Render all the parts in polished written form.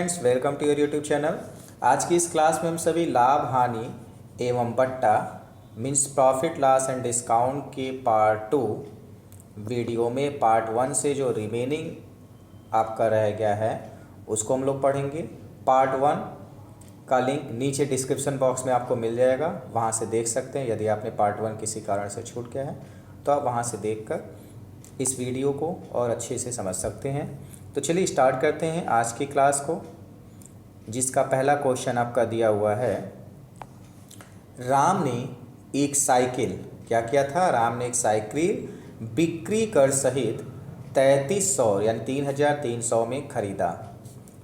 Friends, welcome to your YouTube channel. आज की इस क्लास में हम सभी लाभ हानि एवं बट्टा means profit loss and discount के पार्ट 2 वीडियो में पार्ट 1 से जो रिमेनिंग आपका रह गया है उसको हम लोग पढ़ेंगे। पार्ट 1 का लिंक नीचे डिस्क्रिप्शन बॉक्स में आपको मिल जाएगा, वहाँ से देख सकते हैं। यदि आपने पार्ट 1 किसी कारण से छूट गया है तो आप वहाँ से देखकर इस वीडियो को और अच्छे से समझ सकते हैं। तो चलिए स्टार्ट करते हैं आज की क्लास को, जिसका पहला क्वेश्चन आपका दिया हुआ है। राम ने एक साइकिल क्या किया था? राम ने एक साइकिल बिक्री कर सहित 3300 यानी 3300 में खरीदा।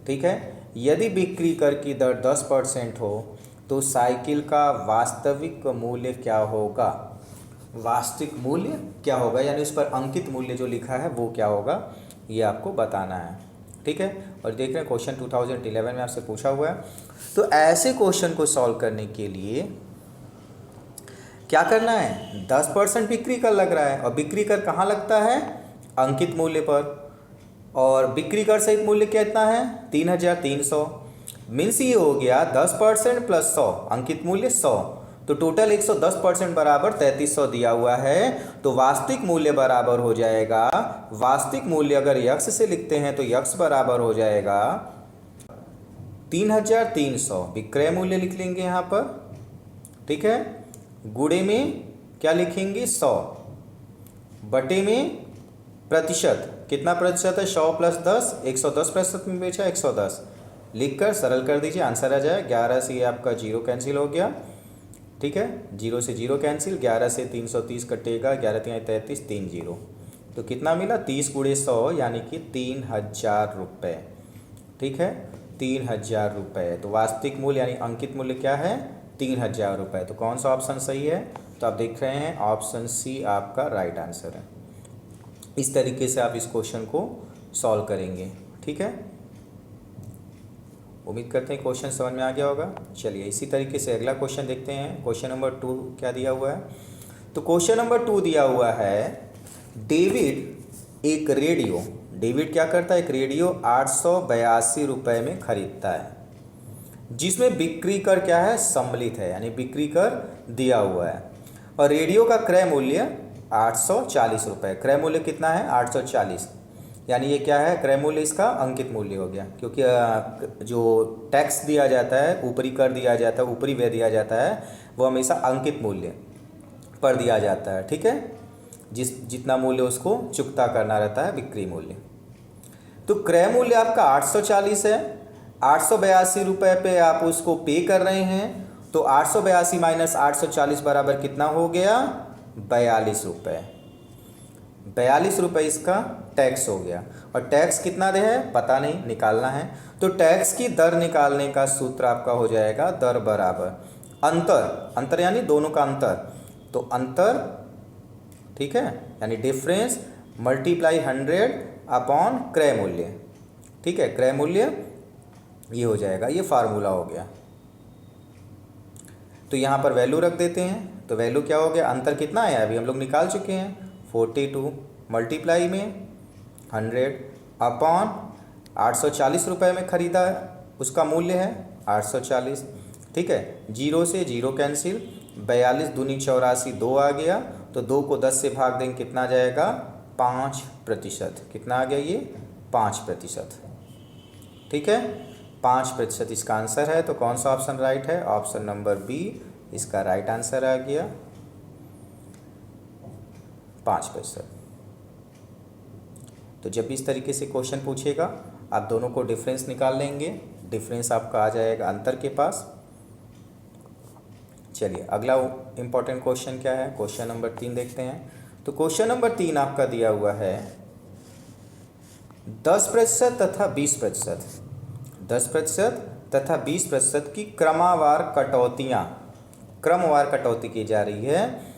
ठीक है, यदि बिक्री कर की दर 10% हो तो साइकिल का वास्तविक मूल्य क्या होगा? वास्तविक मूल्य क्या होगा यानी उस पर अंकित मूल्य जो लिखा है वो क्या होगा, ये आपको बताना है। ठीक है, और देख रहे हैं क्वेश्चन 2011 में आपसे पूछा हुआ है। तो ऐसे क्वेश्चन को सॉल्व करने के लिए क्या करना है? 10% बिक्री कर लग रहा है और बिक्री कर कहाँ लगता है? अंकित मूल्य पर। और बिक्री कर सहित मूल्य कितना है? 3300। मीन्स ये हो गया 10% प्लस 100, अंकित मूल्य 100, तो टोटल 110% बराबर 3300 दिया हुआ है। तो वास्तविक मूल्य बराबर हो जाएगा, वास्तविक मूल्य अगर यक्स से लिखते हैं तो यक्स बराबर हो जाएगा 3300। विक्रय मूल्य लिख लेंगे यहाँ पर। ठीक है, गुणे में क्या लिखेंगे? 100, बटे में प्रतिशत, कितना प्रतिशत है? 100 प्लस 10, 110% में बेचा, 110 लिखकर सरल कर दीजिए, आंसर आ जाए 11 से। ये आपका जीरो कैंसिल हो गया। ठीक है, 0 से 0 कैंसिल, 11 से 330 कटेगा, 11 3 33, 3 0, तो कितना मिला? 30 गुणे 100 यानी कि 3000 रुपये। ठीक है, 3000 रुपये। तो वास्तविक मूल्य यानी अंकित मूल्य क्या है? 3000 रुपये। तो कौन सा ऑप्शन सही है? तो आप देख रहे हैं ऑप्शन सी आपका राइट आंसर है। इस तरीके से आप इस क्वेश्चन को सॉल्व करेंगे। ठीक है, उम्मीद करते हैं क्वेश्चन समझ में आ गया होगा। चलिए इसी तरीके से अगला क्वेश्चन देखते हैं। क्वेश्चन नंबर 2 क्या दिया हुआ है? तो क्वेश्चन नंबर 2 दिया हुआ है, डेविड एक रेडियो, डेविड क्या करता है? एक रेडियो 882 रुपये में खरीदता है, जिसमें बिक्री कर क्या है? सम्मिलित है, यानी बिक्री कर दिया हुआ है। और रेडियो का क्रय मूल्य 840 रुपये। क्रय मूल्य कितना है? 840, यानी ये क्या है? क्रय मूल्य इसका अंकित मूल्य हो गया, क्योंकि जो टैक्स दिया जाता है, ऊपरी कर दिया जाता है, ऊपरी व्यय दिया जाता है, वो हमेशा अंकित मूल्य पर दिया जाता है। ठीक है, जितना मूल्य उसको चुकता करना रहता है, बिक्री मूल्य। तो क्रय मूल्य आपका 840 है, 882 रुपये पे आप उसको पे कर रहे हैं, तो 882 माइनस 840 बराबर कितना हो गया? 42 रुपये। 42 रुपये इसका टैक्स हो गया। और टैक्स कितना दे है पता नहीं, निकालना है। तो टैक्स की दर निकालने का सूत्र आपका हो जाएगा दर बराबर अंतर, अंतर यानी दोनों का अंतर, तो अंतर, ठीक है, यानी डिफरेंस मल्टीप्लाई 100 अपॉन क्रय मूल्य। ठीक है, क्रय मूल्य ये हो जाएगा, ये फार्मूला हो गया। तो यहाँ पर वैल्यू रख देते हैं, तो वैल्यू क्या हो गया? अंतर कितना है अभी हम लोग निकाल चुके हैं, 42 मल्टीप्लाई में 100 अपॉन 840 रुपये में खरीदा है, उसका मूल्य है 840। ठीक है, 0 से 0 कैंसिल, 42 दूनी 84, 2 आ गया, तो 2 को 10 से भाग देंगे, कितना जाएगा? 5%। कितना आ गया ये? 5%। ठीक है, 5% इसका आंसर है। तो कौन सा ऑप्शन राइट है? ऑप्शन नंबर बी इसका राइट आंसर आ गया, 5%। तो जब भी इस तरीके से क्वेश्चन पूछेगा आप दोनों को डिफरेंस निकाल लेंगे, डिफरेंस आपका आ जाएगा अंतर के पास। चलिए अगला इंपॉर्टेंट क्वेश्चन क्या है? क्वेश्चन नंबर 3 देखते हैं। तो क्वेश्चन नंबर 3 आपका दिया हुआ है 10% तथा 20%, 10% तथा 20% की क्रमवार कटौतियाँ, क्रमवार कटौती की जा रही है,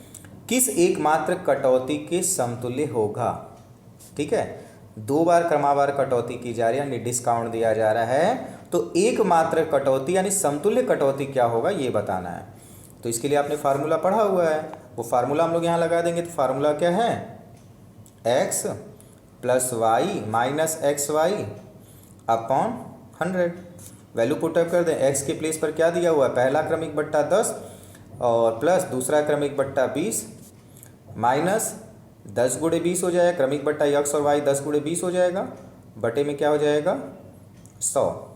किस एकमात्र कटौती के समतुल्य होगा? ठीक है, 2 बार क्रमवार कटौती की जा रही है, यानी डिस्काउंट दिया जा रहा है, तो एकमात्र कटौती यानी समतुल्य कटौती क्या होगा ये बताना है। तो इसके लिए आपने फार्मूला पढ़ा हुआ है, वो फार्मूला हम लोग यहाँ लगा देंगे। तो फार्मूला क्या है? x plus y minus x y upon 100। Value put up कर दें। एक्स के प्लेस पर क्या दिया हुआ है, पहला क्रमिक बट्टा 10 और प्लस दूसरा क्रमिक बट्टा 20 माइनस 10 गुणे 20 हो जाएगा। क्रमिक बट्टा यक्स और वाई 10 गुणे 20 हो जाएगा, बटे में क्या हो जाएगा 100।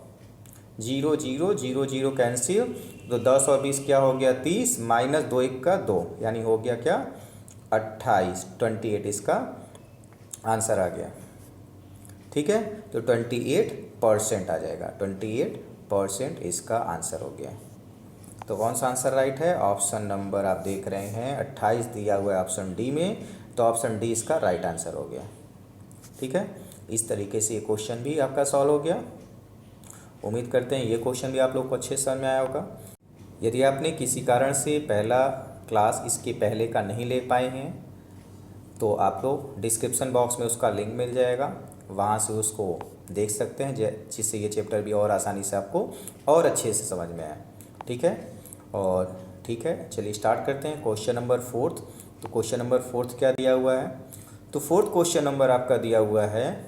0 0 0 0 कैंसिल, तो 10 और 20 क्या हो गया 30 माइनस 2 1 का 2, यानी हो गया क्या 28। 28 इसका आंसर आ गया। ठीक है, तो 28% आ जाएगा। 28% इसका आंसर हो गया। तो कौन सा आंसर राइट है, ऑप्शन नंबर आप देख रहे हैं 28 दिया हुआ है ऑप्शन डी में, तो ऑप्शन डी इसका राइट आंसर हो गया। ठीक है, इस तरीके से ये क्वेश्चन भी आपका सॉल्व हो गया। उम्मीद करते हैं ये क्वेश्चन भी आप लोग को अच्छे से समझ में आया होगा। यदि आपने किसी कारण से पहला क्लास इसके पहले का नहीं ले पाए हैं तो आप लोग डिस्क्रिप्शन बॉक्स में उसका लिंक मिल जाएगा, वहाँ से उसको देख सकते हैं, जिससे ये चैप्टर भी और आसानी से आपको और अच्छे से समझ में आए। ठीक है, और ठीक है चलिए स्टार्ट करते हैं। Question number 4। तो क्वेश्चन नंबर 4 क्या दिया हुआ है, तो 4th क्वेश्चन नंबर आपका दिया हुआ है,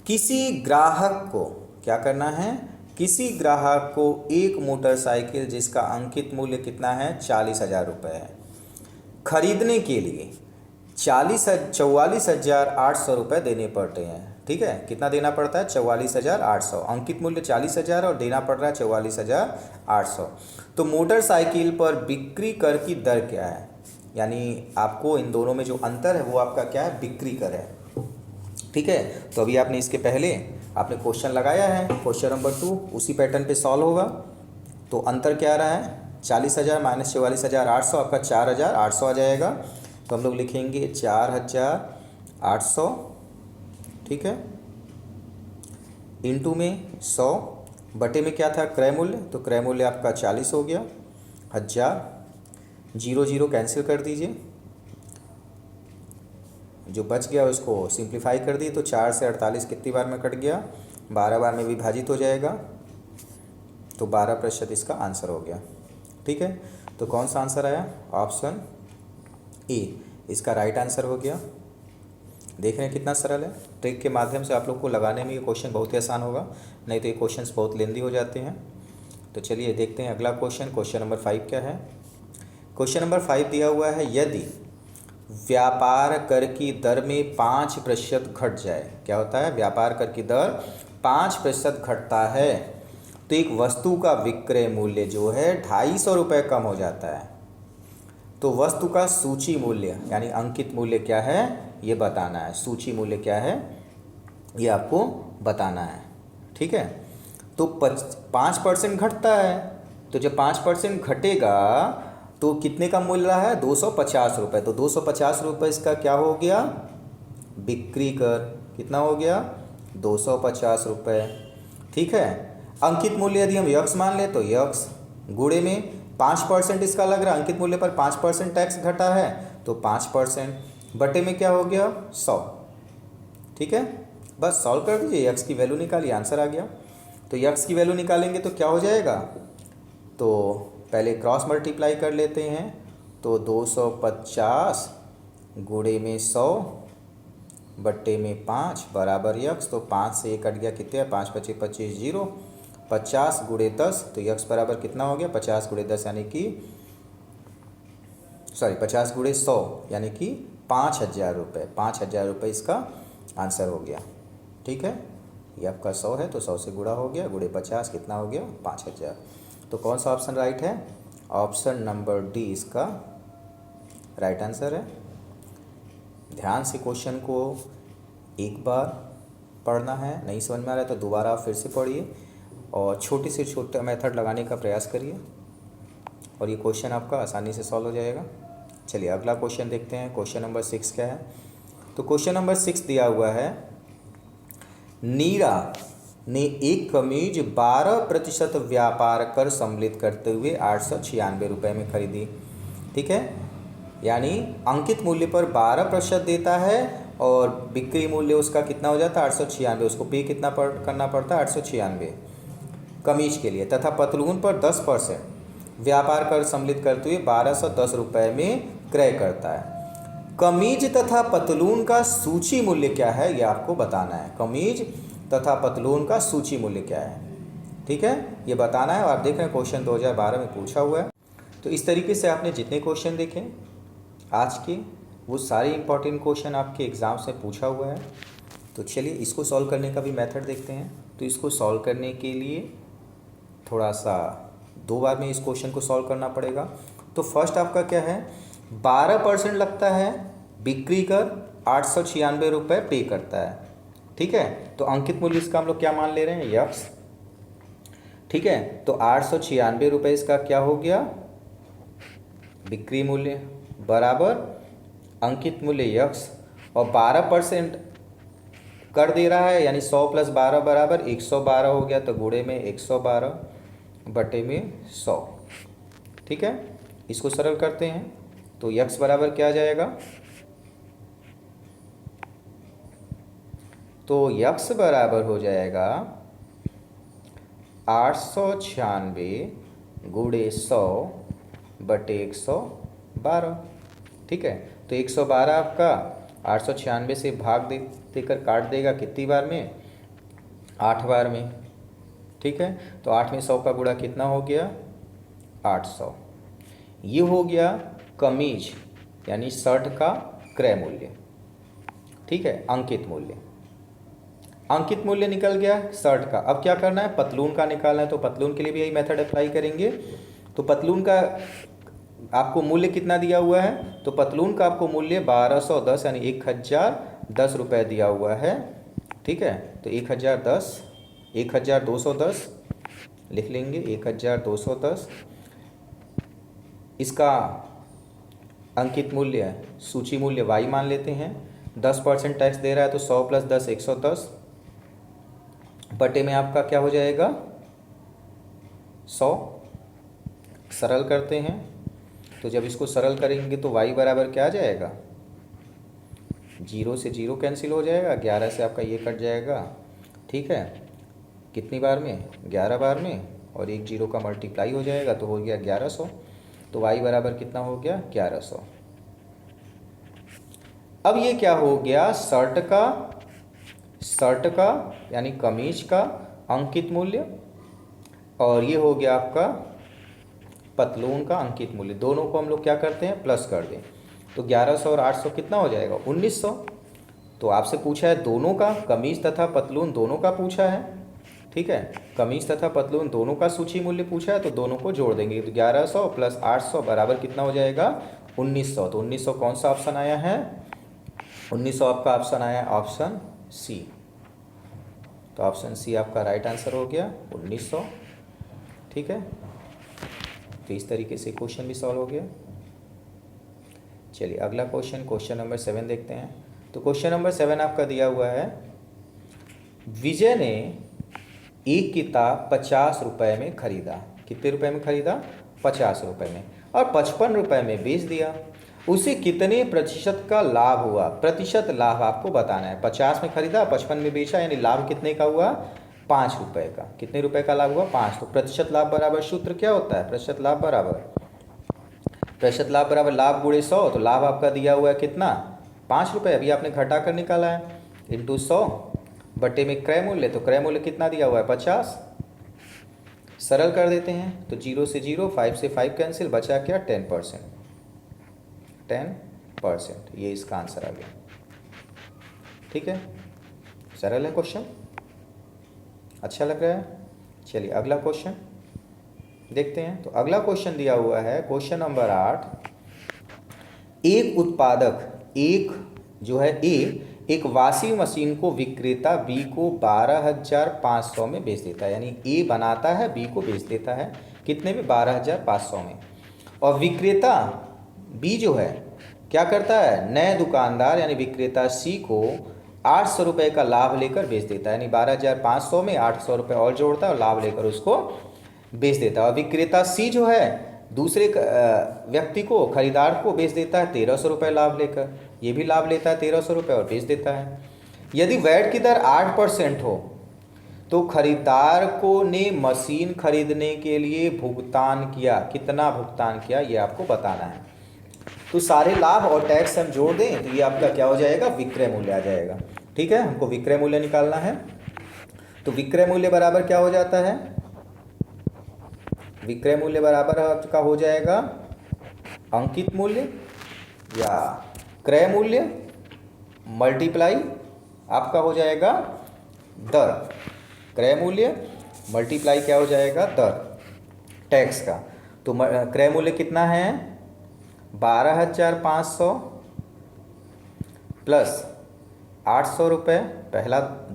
किसी ग्राहक को क्या करना है, किसी ग्राहक को एक मोटरसाइकिल जिसका अंकित मूल्य कितना है 40,000 रुपये है, खरीदने के लिए 44,800 रुपये देने पड़ते हैं। ठीक है, कितना देना पड़ता है 44,800, अंकित मूल्य 40,000 और देना पड़ रहा है 44,800। तो मोटरसाइकिल पर बिक्री कर की दर क्या है, यानी आपको इन दोनों में जो अंतर है वो आपका क्या है, बिक्री कर है। ठीक है, तो अभी आपने इसके पहले आपने क्वेश्चन लगाया है, क्वेश्चन नंबर 2 उसी पैटर्न पे सॉल्व होगा। तो अंतर क्या आ रहा है, 40,000 माइनस 44,800 आपका 4,800 आ जाएगा। तो हम लोग लिखेंगे 4,800, ठीक है, इंटू में 100, बटे में क्या था क्रय मूल्य, तो क्रय मूल्य आपका 40 हो गया, 1000, 0 0 कैंसिल कर दीजिए, जो बच गया उसको सिंप्लीफाई कर दिए, तो 4 से 48 कितनी बार में कट गया, 12 बार में विभाजित हो जाएगा, तो 12% इसका आंसर हो गया। ठीक है, तो कौन सा आंसर आया, ऑप्शन ए इसका राइट आंसर हो गया। देख रहे हैं कितना सरल है, ट्रिक के माध्यम से आप लोग को लगाने में ये क्वेश्चन बहुत ही आसान होगा, नहीं तो ये क्वेश्चंस बहुत लेंदी हो जाते हैं। तो चलिए देखते हैं अगला क्वेश्चन, क्वेश्चन नंबर 5 क्या है। क्वेश्चन नंबर 5 दिया हुआ है, यदि व्यापार कर की दर में 5% घट जाए, क्या होता है, व्यापार कर की दर 5% घटता है तो एक वस्तु का विक्रय मूल्य जो है 250 रुपये कम हो जाता है। तो वस्तु का सूची मूल्य यानी अंकित मूल्य क्या है ये बताना है, सूची मूल्य क्या है ये आपको बताना है। ठीक है, तो 5% घटता है, तो जब 5% घटेगा तो कितने का मूल्य रहा है 250 रुपये, तो 250 रुपये इसका क्या हो गया, बिक्री कर, कितना हो गया 250 रुपये। ठीक है, अंकित मूल्य यदि हम यक्स मान ले तो यक्स, गुणे में 5% इसका लग रहा है, अंकित मूल्य पर 5% टैक्स घटा है तो 5%, बटे में क्या हो गया 100। ठीक है, बस सॉल्व कर दीजिए, यक्स की वैल्यू निकालिए, आंसर आ गया। तो यक्स की वैल्यू निकालेंगे तो क्या हो जाएगा, तो पहले क्रॉस मल्टीप्लाई कर लेते हैं, तो 250 गुणे में 100 बट्टे में 5 बराबर यक्स, तो 5 से 1 कट गया, कितने 5 25 25 0, 50 गुणे 10, तो यक्स बराबर कितना हो गया 50 गुणे 10 यानी कि 50 गुणे 100 यानी कि 5,000 रुपये, 5,000 रुपये इसका आंसर हो गया। ठीक है, ये आपका 100 है तो 100 से गुणा हो गया, गुणे 50 कितना हो गया 5,000। तो कौन सा ऑप्शन राइट है, ऑप्शन नंबर डी इसका राइट आंसर है। ध्यान से क्वेश्चन को एक बार पढ़ना है, नहीं समझ में आ रहा है तो दोबारा आप फिर से पढ़िए और छोटे से छोटा मेथड लगाने का प्रयास करिए और ये क्वेश्चन आपका आसानी से सॉल्व हो जाएगा। चलिए अगला क्वेश्चन देखते हैं, क्वेश्चन नंबर 6 क्या है। तो क्वेश्चन नंबर 6 दिया हुआ है, नीरा ने एक कमीज 12% व्यापार कर सम्मिलित करते हुए 896 रुपये में खरीदी। ठीक है, यानी अंकित मूल्य पर 12% देता है और बिक्री मूल्य उसका कितना हो जाता है 896, उसको पे कितना करना पड़ता है 896 कमीज के लिए, तथा पतलून पर 10% व्यापार कर सम्मिलित करते हुए 1210 रुपये में क्रय करता है। कमीज तथा पतलून का सूची मूल्य क्या है ये आपको बताना है। कमीज तथा पतलून का सूची मूल्य क्या है। ठीक है, ये बताना है। और आप देख रहे हैं क्वेश्चन 2012 में पूछा हुआ है। तो इस तरीके से आपने जितने क्वेश्चन देखे आज के, वो सारे इंपॉर्टेंट क्वेश्चन आपके एग्ज़ाम से पूछा हुआ है। तो चलिए इसको सॉल्व करने का भी मेथड देखते हैं। तो इसको सॉल्व करने के लिए थोड़ा सा 2 बार में इस क्वेश्चन को सॉल्व करना पड़ेगा। तो फर्स्ट आपका क्या है, 12% लगता है, बिक्री कर 896 रुपये पे करता है। ठीक है, तो अंकित मूल्य इसका हम लोग क्या मान ले रहे हैं, यक्स। ठीक है, तो 896 रुपये इसका क्या हो गया, बिक्री मूल्य, बराबर अंकित मूल्य यक्स, और 12% कर दे रहा है, यानी 100 + 12 बराबर 112 हो गया। तो गुणे में 112 बटे में 100। ठीक है, इसको सरल करते हैं। तो यक्स बराबर क्या आ जाएगा, तो यक्स बराबर हो जाएगा 896 गुणे 100 बटे 112। ठीक है, तो 112 आपका 896 से भाग देकर काट देगा कितनी बार में, 8 बार में। ठीक है, तो 8 में 100 का गुणा कितना हो गया, 800। ये हो गया कमीज यानी शर्ट का क्रय मूल्य। ठीक है, अंकित मूल्य, अंकित मूल्य निकल गया शर्ट का। अब क्या करना है, पतलून का निकालना है। तो पतलून के लिए भी यही मेथड अप्लाई करेंगे। तो पतलून का आपको मूल्य कितना दिया हुआ है, तो पतलून का आपको मूल्य 1210 यानी 1010 रुपये दिया हुआ है। ठीक है, तो 1210 लिख लेंगे, 1210। इसका अंकित मूल्य सूची मूल्य y मान लेते हैं। 10% टैक्स दे रहा है, तो 100 + 10 110 बटे में आपका क्या हो जाएगा, 100। सरल करते हैं। तो जब इसको सरल करेंगे तो y बराबर क्या आ जाएगा, 0 से 0 कैंसिल हो जाएगा, 11 से आपका ये कट जाएगा। ठीक है, कितनी बार में, 11 बार में, और 1 0 का मल्टीप्लाई हो जाएगा, तो हो गया 1100। तो y बराबर कितना हो गया, 1100। अब ये क्या हो गया, शर्ट का यानी कमीज का अंकित मूल्य, और ये हो गया आपका पतलून का अंकित मूल्य। दोनों को हम लोग क्या करते हैं, प्लस कर दें। तो 1100 और 800 कितना हो जाएगा, 1900। तो आपसे पूछा है दोनों का, कमीज तथा पतलून दोनों का पूछा है। ठीक है, कमीज तथा पतलून दोनों का सूची मूल्य पूछा है, तो दोनों को जोड़ देंगे। तो 1100 + 800 बराबर कितना हो जाएगा, 1900। तो 1900 कौन सा ऑप्शन आया है, 1900 आपका ऑप्शन आया है ऑप्शन सी। तो ऑप्शन सी आपका राइट आंसर हो गया 1900। ठीक है, तो इस तरीके से क्वेश्चन भी सॉल्व हो गया। चलिए अगला क्वेश्चन नंबर 7 देखते हैं। तो क्वेश्चन नंबर 7 आपका दिया हुआ है, विजय ने एक किताब 50 रुपये में खरीदा। कितने रुपए में खरीदा, 50 रुपये में, और 55 रुपये में बेच दिया। उसे कितने प्रतिशत का लाभ हुआ, प्रतिशत लाभ आपको बताना है। 50 में खरीदा, 55 में बेचा, यानी लाभ कितने का हुआ, 5 रुपये का। कितने रुपए का लाभ हुआ, 5। तो प्रतिशत लाभ बराबर सूत्र क्या होता है, प्रतिशत लाभ बराबर लाभ गुणे 100। तो लाभ आपका दिया हुआ है कितना, 5 रुपये, अभी आपने घटा कर निकाला है, इंटू 100 बटे में क्रय मूल्य। तो क्रय मूल्य कितना दिया हुआ है, 50। सरल कर देते हैं। तो 0 से 0, 5 से 5 कैंसिल, बचा क्या, 10%। ये इसका आंसर आ गया। ठीक है, सरल है क्वेश्चन, अच्छा लग रहा है। चलिए अगला क्वेश्चन देखते हैं। तो अगला क्वेश्चन दिया हुआ है क्वेश्चन नंबर 8। एक उत्पादक एक वॉशिंग मशीन को विक्रेता बी को 12,500 में बेच देता है। यानी ए बनाता है, बी को बेच देता है कितने में, 12,500 में। और विक्रेता बी जो है क्या करता है, नए दुकानदार यानी विक्रेता सी को 800 रुपये का लाभ लेकर बेच देता है। यानी 12,500 में 800 रुपये और जोड़ता है और लाभ लेकर उसको बेच देता है। और विक्रेता सी जो है दूसरे व्यक्ति को, खरीदार को बेच देता है 1300 रुपये लाभ लेकर। ये भी लाभ लेता है 1300 रुपये और बेच देता है। यदि वैट की दर 8% हो तो खरीदार को ने मशीन खरीदने के लिए भुगतान किया, कितना भुगतान किया, ये आपको बताना है। तो सारे लाभ और टैक्स हम जोड़ दें तो ये आपका क्या हो जाएगा, विक्रय मूल्य आ जाएगा। ठीक है, हमको विक्रय मूल्य निकालना है। तो विक्रय मूल्य बराबर क्या हो जाता है? विक्रय मूल्य बराबर आपका हो जाएगा अंकित मूल्य या क्रय मूल्य मल्टीप्लाई आपका हो जाएगा दर। क्रय मूल्य मल्टीप्लाई क्या हो जाएगा? दर टैक्स का। तो क्रय मूल्य कितना है? 12,500 प्लस 800 रुपये।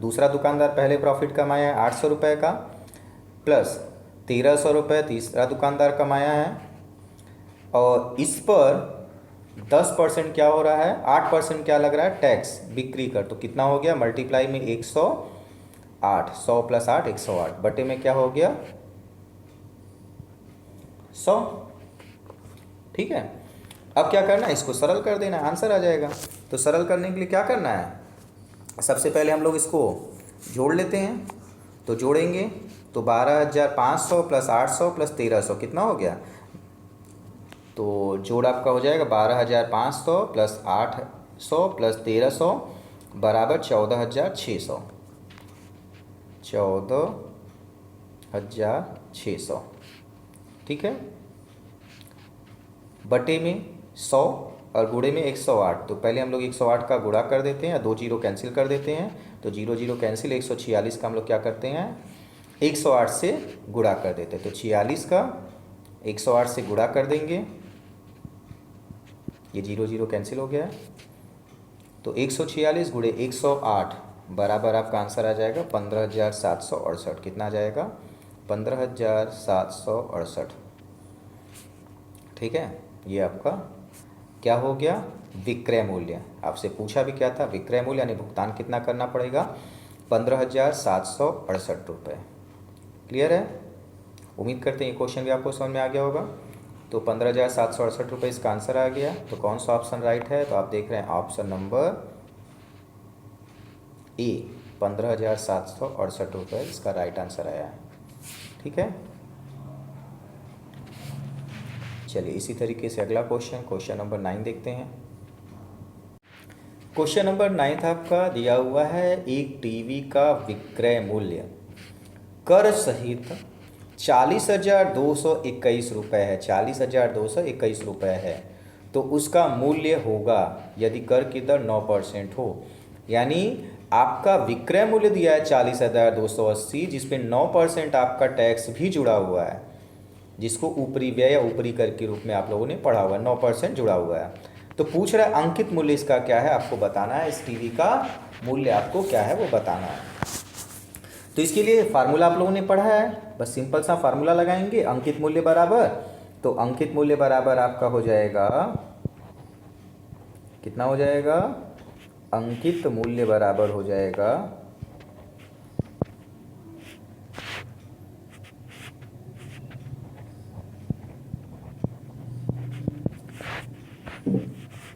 दूसरा दुकानदार पहले प्रॉफिट कमाया है 800 रुपये का, प्लस 1300 रुपये तीसरा दुकानदार कमाया है, और इस पर 10% क्या हो रहा है? 8% क्या लग रहा है? टैक्स बिक्री कर। तो कितना हो गया? मल्टीप्लाई में 108, 100 प्लस 8 108 बटे में क्या हो गया? 100। ठीक है, अब क्या करना है? इसको सरल कर देना, आंसर आ जाएगा। तो सरल करने के लिए क्या करना है? सबसे पहले हम लोग इसको जोड़ लेते हैं। तो जोड़ेंगे तो 12,500 प्लस 800 प्लस 1300 कितना हो गया? तो जोड़ आपका हो जाएगा 12,500 प्लस 800 प्लस 1300 बराबर 14,600। 14,600। ठीक है, बटे में 100 और गुणे में 108। तो पहले हम लोग 108 का गुणा कर देते हैं, 2 जीरो कैंसिल कर देते हैं, तो 0 0 कैंसिल। 146 का हम लोग क्या करते हैं? 108 से गुणा कर देते हैं। तो 46 का 108 से गुणा कर देंगे, ये 0 0 कैंसिल हो गया। तो 146 गुणे 108 बराबर आपका आंसर आ जाएगा 15,768। कितना आ जाएगा? 15,768। ठीक है, ये आपका क्या हो गया? विक्रय मूल्य। आपसे पूछा भी क्या था? विक्रय मूल्य यानी भुगतान कितना करना पड़ेगा? 15,768 रुपये। क्लियर है? उम्मीद करते हैं ये क्वेश्चन भी आपको समझ में आ गया होगा। तो 15,768 रुपये इसका आंसर आ गया। तो कौन सा ऑप्शन राइट है? तो आप देख रहे हैं ऑप्शन नंबर ए, 15,768 रुपये इसका राइट आंसर आया है। ठीक है, चलिए इसी तरीके से अगला क्वेश्चन नंबर 9 देखते हैं। क्वेश्चन नंबर 9 आपका दिया हुआ है, एक टीवी का विक्रय मूल्य कर सहित 40,221 रुपये है। 40,221 रुपये है। तो उसका मूल्य होगा यदि कर की दर 9% हो। यानी आपका विक्रय मूल्य दिया है 40,280, जिसपे 9% आपका टैक्स भी जुड़ा हुआ है, जिसको ऊपरी व्यय या ऊपरी कर के रूप में आप लोगों ने पढ़ा हुआ है। 9% जुड़ा हुआ है। तो पूछ रहा है अंकित मूल्य इसका क्या है, आपको बताना है। इस टीवी का मूल्य आपको क्या है वो बताना है। तो इसके लिए फार्मूला आप लोगों ने पढ़ा है, बस सिंपल सा फार्मूला लगाएंगे। अंकित मूल्य बराबर, तो अंकित मूल्य बराबर आपका हो जाएगा, कितना हो जाएगा? अंकित मूल्य बराबर हो जाएगा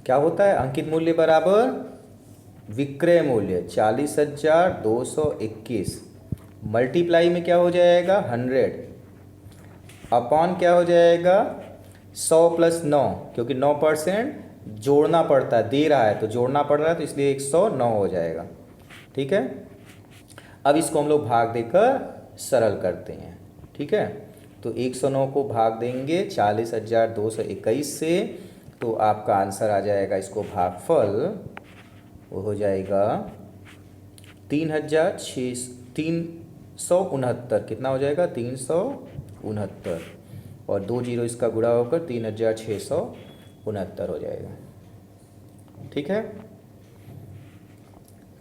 क्या होता है? अंकित मूल्य बराबर विक्रय मूल्य 40,221 मल्टीप्लाई में क्या हो जाएगा? 100 अपॉन क्या हो जाएगा? 100 प्लस 9, क्योंकि 9% जोड़ना पड़ता है, दे रहा है तो जोड़ना पड़ रहा है, तो इसलिए 109 हो जाएगा। ठीक है, अब इसको हम लोग भाग देकर सरल करते हैं। ठीक है, तो 109 को भाग देंगे 40,221 से, तो आपका आंसर आ जाएगा, इसको भागफल वो हो जाएगा 3,669। कितना हो जाएगा? 369, और 2 जीरो इसका गुणा होकर 3,669 हो जाएगा। ठीक है,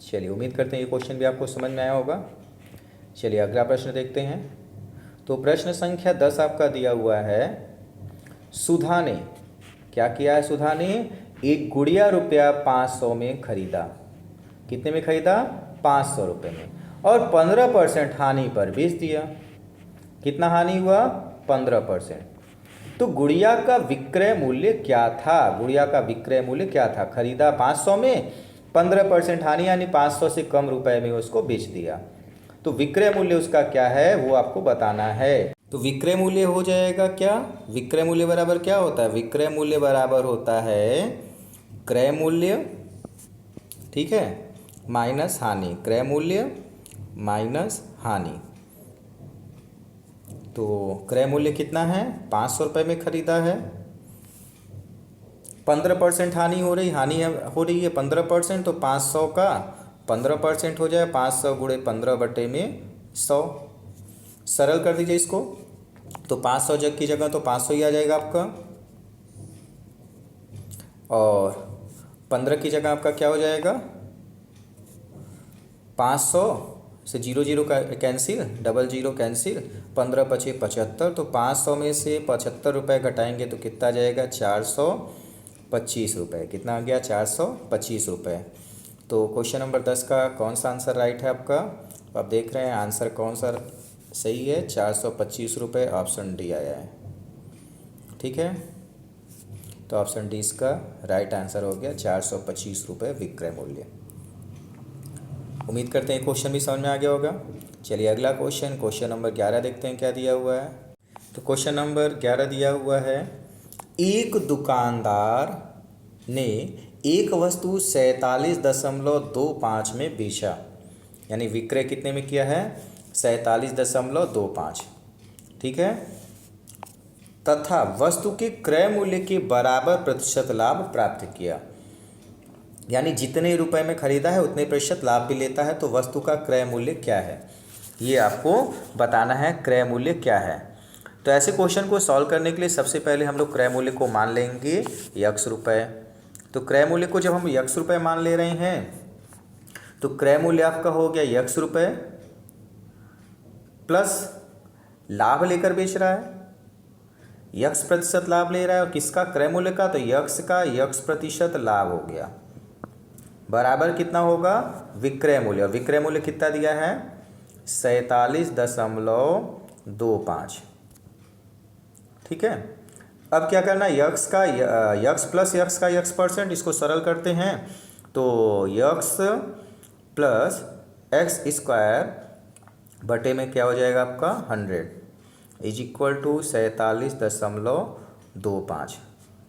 चलिए उम्मीद करते हैं ये क्वेश्चन भी आपको समझ में आया होगा। चलिए अगला प्रश्न देखते हैं। तो प्रश्न संख्या 10 आपका दिया हुआ है, सुधा ने क्या किया है? सुधा ने एक गुड़िया रुपया 500 में खरीदा। कितने में खरीदा? 500 रुपये में, और 15% हानि पर बेच दिया। कितना हानि हुआ? 15%। तो गुड़िया का विक्रय मूल्य क्या था? गुड़िया का विक्रय मूल्य क्या था? खरीदा 500 में, 15% हानि यानी 500 से कम रुपए में उसको बेच दिया। तो विक्रय मूल्य उसका क्या है वो आपको बताना है। तो विक्रय मूल्य हो जाएगा क्या? विक्रय मूल्य बराबर क्या होता है? विक्रय मूल्य बराबर होता है क्रय मूल्य, ठीक है, माइनस हानि। क्रय मूल्य माइनस हानि। तो क्रय मूल्य कितना है, 500 रुपये में ख़रीदा है, 15% हानि हो रही है 15%, तो 500 का 15% हो जाए, 500 गुणे 15 बटे में 100। सरल कर दीजिए इसको, तो 500 जग की जगह तो 500 ही आ जाएगा आपका, और 15 की जगह आपका क्या हो जाएगा, 500 से 0 0 का कैंसिल, डबल 0 कैंसिल, 15 पचे 75, तो 500 में से 75 रुपये घटाएंगे तो कितना आ जाएगा, 425 रुपये। कितना आ गया, 425 रुपये। तो क्वेश्चन नंबर 10 का कौन सा आंसर राइट है आपका, तो आप देख रहे हैं आंसर कौन सा सही है, 425 रुपये, ऑप्शन डी आया है। ठीक है, तो ऑप्शन डी इसका राइट आंसर हो गया, 425 रुपये विक्रय मूल्य। उम्मीद करते हैं क्वेश्चन भी समझ में आ गया होगा। चलिए अगला क्वेश्चन नंबर 11 देखते हैं क्या दिया हुआ है। तो क्वेश्चन नंबर 11 दिया हुआ है, एक दुकानदार ने एक वस्तु 47.25 में बेचा, यानी विक्रय कितने में किया है, 47.25। ठीक है, तथा वस्तु के क्रय मूल्य के बराबर प्रतिशत लाभ प्राप्त किया, यानी जितने रुपए में खरीदा है उतने प्रतिशत लाभ भी लेता है। तो वस्तु का क्रय मूल्य क्या है, ये आपको बताना है, क्रय मूल्य क्या है। तो ऐसे क्वेश्चन को सॉल्व करने के लिए सबसे पहले हम लोग क्रय मूल्य को मान लेंगे x रुपये। तो क्रय मूल्य को जब हम x रुपये मान ले रहे हैं, तो क्रय मूल्य आपका हो गया x रुपये प्लस लाभ लेकर बेच रहा है, x प्रतिशत लाभ ले रहा है, और किसका, क्रय मूल्य का, तो x का x प्रतिशत लाभ हो गया, बराबर कितना होगा, विक्रय मूल्य। और विक्रय मूल्य कितना दिया है, 47.25। ठीक है, अब क्या करना है, x का x प्लस x का x परसेंट, इसको सरल करते हैं, तो x प्लस एक्स स्क्वायर बटे में क्या हो जाएगा आपका 100 इज इक्वल टू 47.25।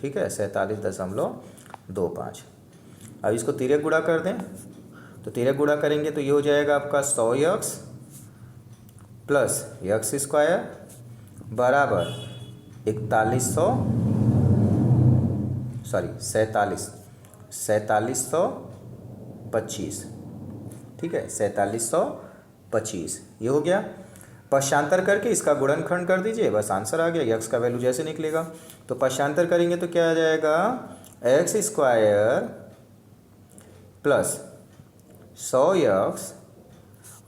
ठीक है, 47.25। अब इसको तिर्यक गुणा कर दें, तो तिर्यक गुणा करेंगे तो ये हो जाएगा आपका 100x प्लस एक्स स्क्वायर बराबर 4725। ठीक है, 4725 ये हो गया। पश्चांतर करके इसका गुणनखंड कर दीजिए, बस आंसर आ गया। x का वैल्यू जैसे निकलेगा तो पश्चांतर करेंगे तो क्या आ जाएगा, एक्स स्क्वायर प्लस 100x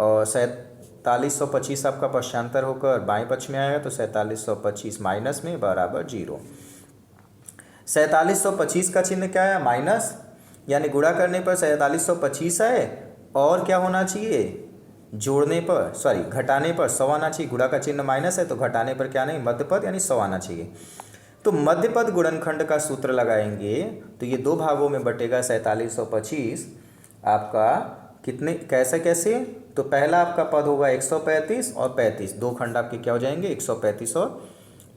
और 4725 आपका पश्चांतर होकर बाएं पक्ष में आएगा, तो 4725 माइनस में बराबर 0। 4725 का चिन्ह क्या है, माइनस, यानी गुणा करने पर 4725 है, और क्या होना चाहिए, जोड़ने पर घटाने पर 100 आना चाहिए। गुणा का चिन्ह माइनस है तो घटाने पर क्या नहीं, मध्यपद यानी 100 आना चाहिए। तो मध्यपद गुणनखंड का सूत्र लगाएंगे तो ये दो भागों में बटेगा 4725 आपका, कितने कैसे, तो पहला आपका पद होगा 135 और 35, दो खंड आपके क्या हो जाएंगे, 135 और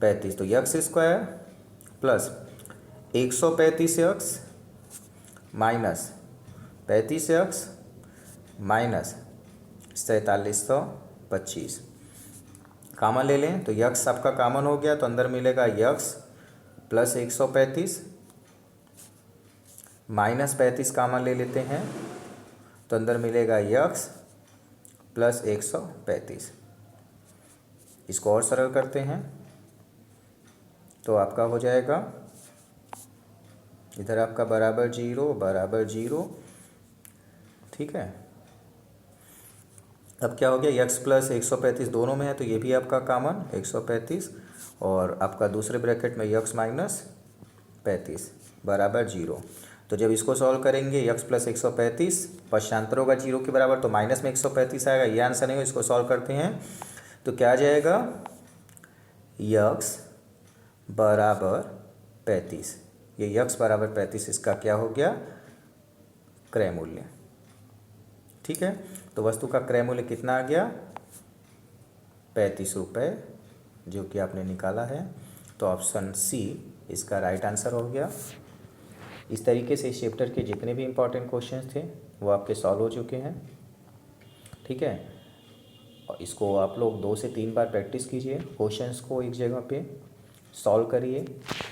35। तो x square plus 135x minus 35x minus 4725 कामन ले लें, तो x आपका कामन हो गया, तो अंदर मिलेगा x प्लस 135 माइनस 35 कामन ले लेते हैं, तो अंदर मिलेगा x प्लस 135। इसको और सरल करते हैं तो आपका हो जाएगा, इधर आपका बराबर 0। ठीक है, अब क्या हो गया, x प्लस 135 दोनों में है तो ये भी आपका कामन 135, और आपका दूसरे ब्रैकेट में x माइनस 35 बराबर 0। तो जब इसको सॉल्व करेंगे x प्लस 135 पश्चांतर होगा 0 के बराबर, तो माइनस में 135 आएगा, ये आंसर नहीं हो। इसको सॉल्व करते हैं तो क्या आ जाएगा, x बराबर 35, ये x बराबर 35 इसका क्या हो गया, क्रय मूल्य। ठीक है, तो वस्तु का क्रय मूल्य कितना आ गया, 35 रुपये, जो कि आपने निकाला है। तो ऑप्शन सी इसका राइट आंसर हो गया। इस तरीके से इस चैप्टर के जितने भी इम्पोर्टेंट क्वेश्चंस थे वो आपके सॉल्व हो चुके हैं। ठीक है, और इसको आप लोग 2 से 3 बार प्रैक्टिस कीजिए, क्वेश्चंस को एक जगह पे सॉल्व करिए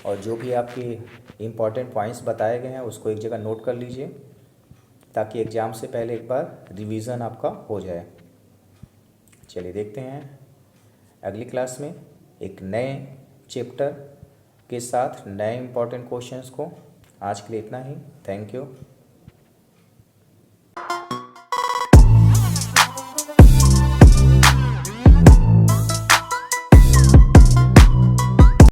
और जो भी आपके इम्पॉर्टेंट पॉइंट्स बताए गए हैं उसको एक जगह नोट कर लीजिए, ताकि एग्ज़ाम से पहले एक बार रिवीजन आपका हो जाए। चलिए देखते हैं अगली क्लास में एक नए चैप्टर के साथ नए इम्पॉर्टेंट क्वेश्चंस को। आज के लिए इतना ही। Thank you.